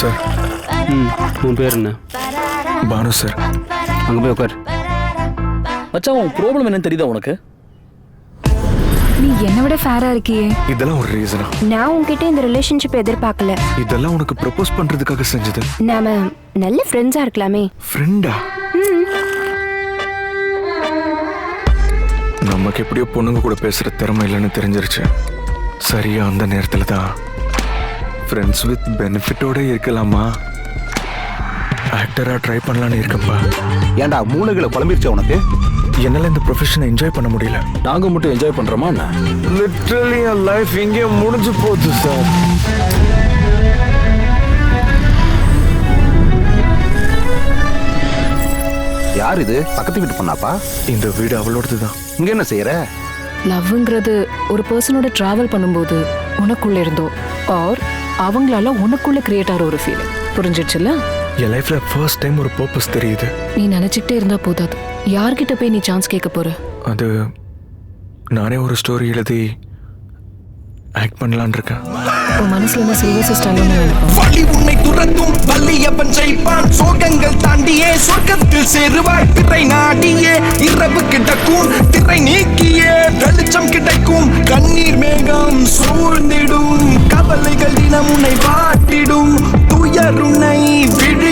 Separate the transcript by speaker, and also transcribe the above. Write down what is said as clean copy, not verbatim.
Speaker 1: Sir.
Speaker 2: உன் பேர் என்ன?
Speaker 1: பானு சார்.
Speaker 2: அங்கே போய் உட்கார்.
Speaker 3: மச்சான் உன் ப்ராப்ளம் என்னன்னு தெரியுதா உனக்கு?
Speaker 4: நீ என்னை விட ஃபேரா இருக்கியே.
Speaker 1: இதெல்லாம் ஒரு ரீசனா?
Speaker 5: நான் உன்கிட்ட இந்த ரிலேஷன்ஷிப் எதிர்பார்க்கல.
Speaker 1: இதெல்லாம் உனக்கு ப்ரப்போஸ் பண்றதுக்காக செஞ்சது.
Speaker 5: நாம நல்ல ஃப்ரெண்ட்ஸா இருக்கலாமே.
Speaker 1: ஃப்ரெண்டா? நமக்கு எப்படியோ பொண்ணுங்க கூட பேசுற திறமை இல்லைன்னு தெரிஞ்சிருச்சு. சரியா அந்த நேரத்துல தான் ஃப்ரெண்ட்ஸ் வித் பெனிஃபிட்டோட இருக்கலாமா ஆக்டரா ட்ரை பண்ணலான்னு இருக்கப்பா.
Speaker 6: ஏன்டா மூளைகளை குழம்பிருச்சு உனக்கு?
Speaker 1: என்னால இந்த ப்ரொஃபஷனை என்ஜாய் பண்ண முடியல.
Speaker 3: நாங்க மட்டும் என்ஜாய் பண்றோமா என்ன?
Speaker 1: லிட்டரலி என் லைஃப் இங்கே முடிஞ்சு போகுது சார்.
Speaker 6: யார் இது? பக்கத்து வீட்டு பொண்ணாப்பா?
Speaker 1: இந்த வீடு அவளோடது தான்.
Speaker 6: இங்க என்ன செய்யற?
Speaker 4: லவ்ங்கிறது ஒரு பர்சனோட டிராவல் பண்ணும்போது உனக்குள்ள இருந்தோ ஆர் அவங்களால உனக்குள்ள கிரியேட் ஆகிற ஒரு ஃபீலிங். புரிஞ்சிடுச்சுல்ல?
Speaker 1: என் லைஃப்ல ஃபர்ஸ்ட் டைம் ஒரு பர்பஸ் தெரியுது.
Speaker 4: நீ நினைச்சுக்கிட்டே இருந்தா போதாது. யார்கிட்ட போய் நீ சான்ஸ் கேட்க போற?
Speaker 1: அது நானே ஒரு ஸ்டோரி எழுதி ஆக்ட் பண்ணலான் இருக்கேன்.
Speaker 4: உன் மனசுல என்ன சில்வர் ஸ்டாலின்னு நினைப்பான்.
Speaker 7: வழி உன்னை துரத்தும் வள்ளியப்பன் ஜெயிப்பான். சோகங்கள் தாண்டியே சொர்க்கத்தில் சேருவாய். திரை நாடியே இரவு கிடக்கும், திரை நீக்கியே வெளிச்சம் கிடைக்கும். கண்ணீர் மேகம் சூழ்ந்திடும், கவலைகள் தினம் உன்னை வாட்டிடும். துயர் உன்னை விழி